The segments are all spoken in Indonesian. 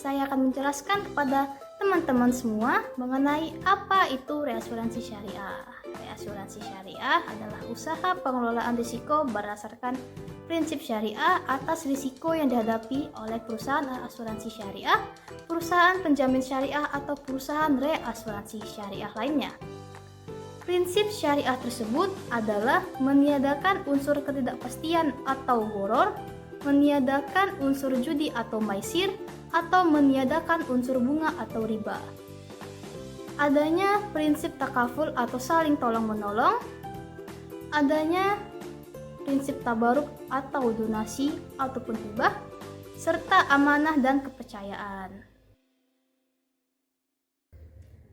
saya akan menjelaskan kepada teman-teman semua mengenai apa itu reasuransi syariah. Reasuransi syariah adalah usaha pengelolaan risiko berdasarkan prinsip syariah atas risiko yang dihadapi oleh perusahaan asuransi syariah, perusahaan penjamin syariah, atau perusahaan reasuransi syariah lainnya. Prinsip syariah tersebut adalah meniadakan unsur ketidakpastian atau gharar, meniadakan unsur judi atau maisir, atau meniadakan unsur bunga atau riba. Adanya prinsip takaful atau saling tolong-menolong, adanya prinsip tabaruk atau donasi ataupun hibah, serta amanah dan kepercayaan.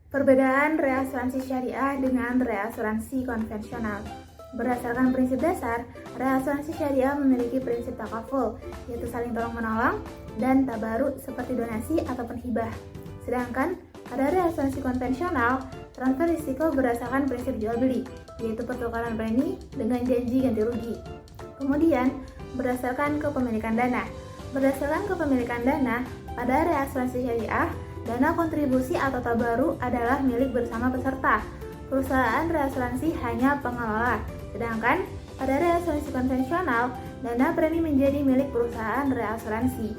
Perbedaan reasuransi syariah dengan reasuransi konvensional. Berdasarkan prinsip dasar, reasuransi syariah memiliki prinsip takaful, yaitu saling tolong-menolong, dan tabaruk seperti donasi ataupun hibah. Sedangkan pada reasuransi konvensional, transfer risiko berdasarkan prinsip jual-beli, yaitu pertukaran premi dengan janji ganti rugi. Kemudian, berdasarkan kepemilikan dana. Berdasarkan kepemilikan dana, pada reasuransi syariah, dana kontribusi atau tabaruk adalah milik bersama peserta. Perusahaan reasuransi hanya pengelola. Sedangkan pada reasuransi konvensional, dana premi menjadi milik perusahaan reasuransi.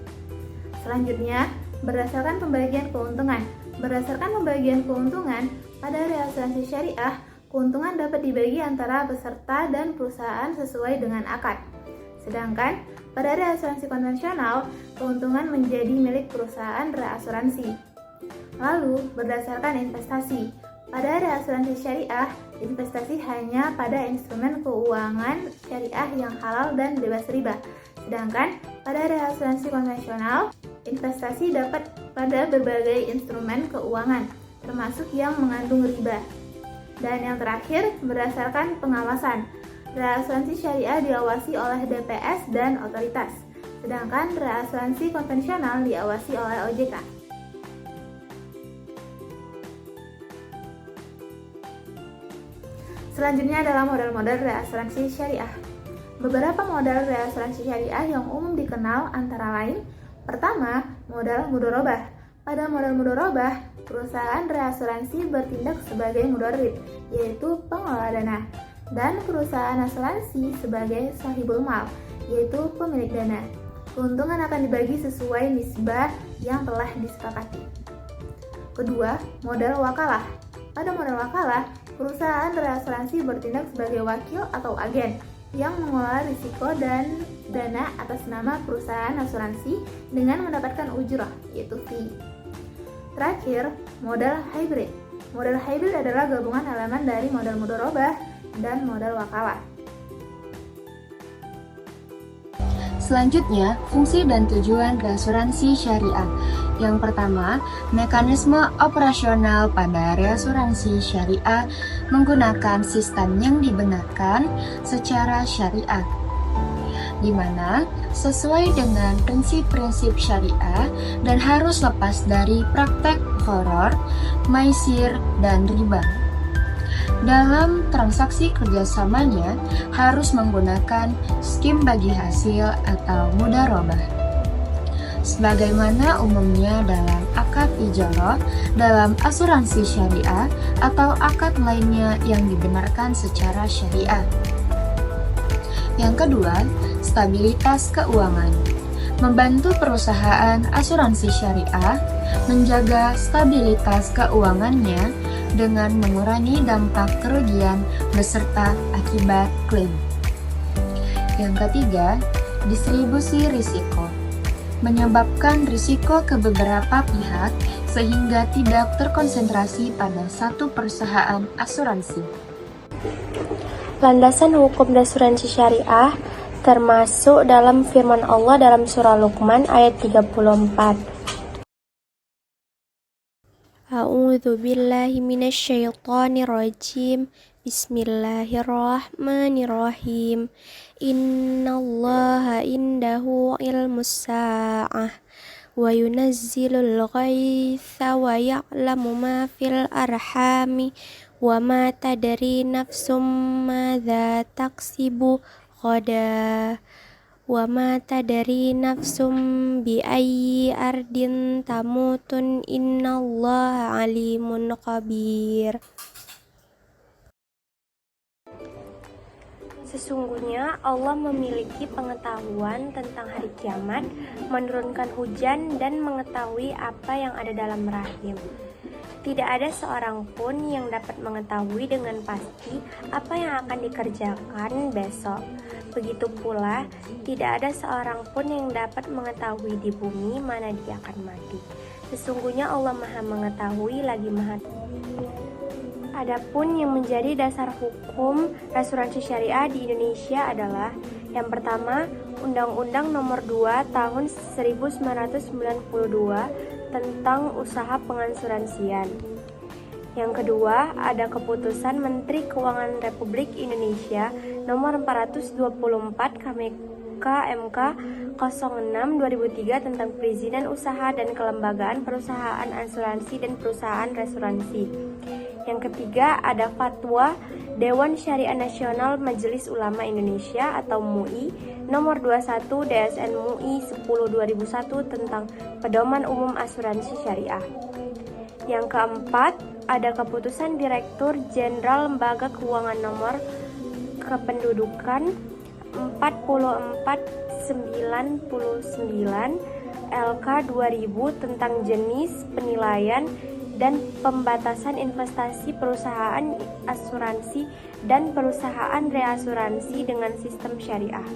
Selanjutnya, berdasarkan pembagian keuntungan. Berdasarkan pembagian keuntungan, pada reasuransi syariah, keuntungan dapat dibagi antara peserta dan perusahaan sesuai dengan akad. Sedangkan pada reasuransi konvensional, keuntungan menjadi milik perusahaan reasuransi. Lalu, berdasarkan investasi. Pada reasuransi syariah, investasi hanya pada instrumen keuangan syariah yang halal dan bebas riba. Sedangkan pada reasuransi konvensional, investasi dapat pada berbagai instrumen keuangan, termasuk yang mengandung riba. Dan yang terakhir, berdasarkan pengawasan. Reasuransi syariah diawasi oleh DPS dan otoritas, sedangkan reasuransi konvensional diawasi oleh OJK. Selanjutnya adalah model-model reasuransi syariah. Beberapa model reasuransi syariah yang umum dikenal antara lain: pertama, modal mudharabah. Pada modal mudharabah, perusahaan reasuransi bertindak sebagai mudharib, yaitu pengelola dana, dan perusahaan asuransi sebagai sahibul mal, yaitu pemilik dana. Keuntungan akan dibagi sesuai nisbah yang telah disepakati. Kedua, modal wakalah. Pada modal wakalah, perusahaan reasuransi bertindak sebagai wakil atau agen yang mengelola risiko dan dana atas nama perusahaan asuransi dengan mendapatkan ujrah, yaitu fee. Terakhir, modal hybrid. Modal hybrid adalah gabungan elemen dari modal mudharabah dan modal wakalah. Selanjutnya, fungsi dan tujuan reasuransi syariah. Yang pertama, mekanisme operasional pada reasuransi syariah menggunakan sistem yang dibenarkan secara syariah, di mana sesuai dengan prinsip-prinsip syariah dan harus lepas dari praktek gharar, maisir, dan riba. Dalam transaksi kerjasamanya harus menggunakan skim bagi hasil atau mudharabah. Sebagaimana umumnya dalam akad ijarah, dalam asuransi syariah, atau akad lainnya yang dibenarkan secara syariah. Yang kedua, stabilitas keuangan. Membantu perusahaan asuransi syariah menjaga stabilitas keuangannya dengan mengurangi dampak kerugian beserta akibat klaim. Yang ketiga, distribusi risiko. Menyebabkan risiko ke beberapa pihak sehingga tidak terkonsentrasi pada satu perusahaan asuransi. Landasan hukum asuransi syariah termasuk dalam firman Allah dalam surah Luqman ayat 34. A'udzu billahi minasyaitonir rajim. Bismillahirrahmanirrahim. Innallaha indahu ilmus sa'ah wa yunazzilul ghaitsa wa ya'lamu ma fil arhami wa ma tadri nafsum madza taksibu ghadan wa ma tadri nafsum bi ayyi ardin tamutun innallaha alimun khabir. Sesungguhnya Allah memiliki pengetahuan tentang hari kiamat, menurunkan hujan, dan mengetahui apa yang ada dalam rahim. Tidak ada seorang pun yang dapat mengetahui dengan pasti apa yang akan dikerjakan besok. Begitu pula, tidak ada seorang pun yang dapat mengetahui di bumi mana dia akan mati. Sesungguhnya Allah Maha Mengetahui lagi Maha. Adapun yang menjadi dasar hukum asuransi syariah di Indonesia adalah yang pertama, Undang-Undang Nomor 2 Tahun 1992 tentang usaha pengasuransian. Yang kedua, ada Keputusan Menteri Keuangan Republik Indonesia Nomor 424 KMK 06/2003 tentang perizinan usaha dan kelembagaan perusahaan asuransi dan perusahaan reasuransi. Yang ketiga, ada Fatwa Dewan Syariah Nasional Majelis Ulama Indonesia atau MUI Nomor 21 DSN MUI 10/2001 tentang Pedoman Umum Asuransi Syariah. Yang keempat, ada Keputusan Direktur Jenderal Lembaga Keuangan Nomor Kependudukan 44/99 LK 2000 tentang jenis penilaian dan pembatasan investasi perusahaan asuransi dan perusahaan reasuransi dengan sistem syariah.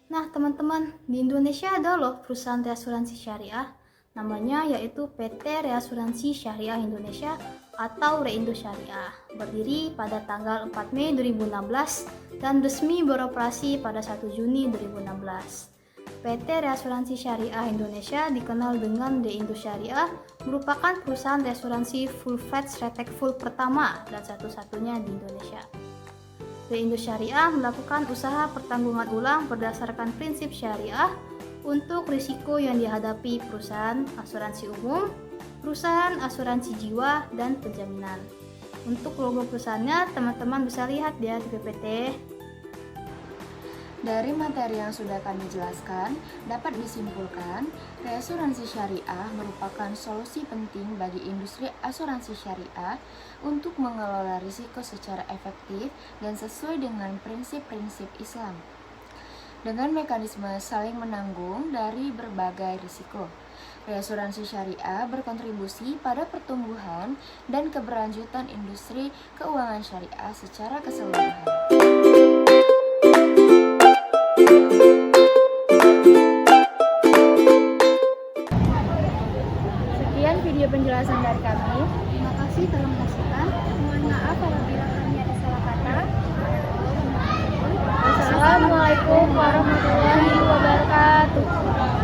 Nah teman-teman, di Indonesia ada loh perusahaan reasuransi syariah, namanya yaitu PT Reasuransi Syariah Indonesia atau Reindo Syariah, berdiri pada tanggal 4 Mei 2016 dan resmi beroperasi pada 1 Juni 2016. PT Reasuransi Syariah Indonesia dikenal dengan Reindo Syariah, merupakan perusahaan reasuransi full-fledged retake full pertama dan satu-satunya di Indonesia. Reindo Syariah melakukan usaha pertanggungan ulang berdasarkan prinsip syariah untuk risiko yang dihadapi perusahaan asuransi umum, perusahaan asuransi jiwa, dan penjaminan. Untuk logo perusahaannya, teman-teman bisa lihat ya di PPT. Dari materi yang sudah kami jelaskan, dapat disimpulkan, reasuransi syariah merupakan solusi penting bagi industri asuransi syariah untuk mengelola risiko secara efektif dan sesuai dengan prinsip-prinsip Islam. Dengan mekanisme saling menanggung dari berbagai risiko, reasuransi syariah berkontribusi pada pertumbuhan dan keberlanjutan industri keuangan syariah secara keseluruhan. Sekian video penjelasan dari kami. Terima kasih telah menyaksikan. Mohon maaf apabila kami ada salah kata. Wassalamualaikum warahmatullahi wabarakatuh.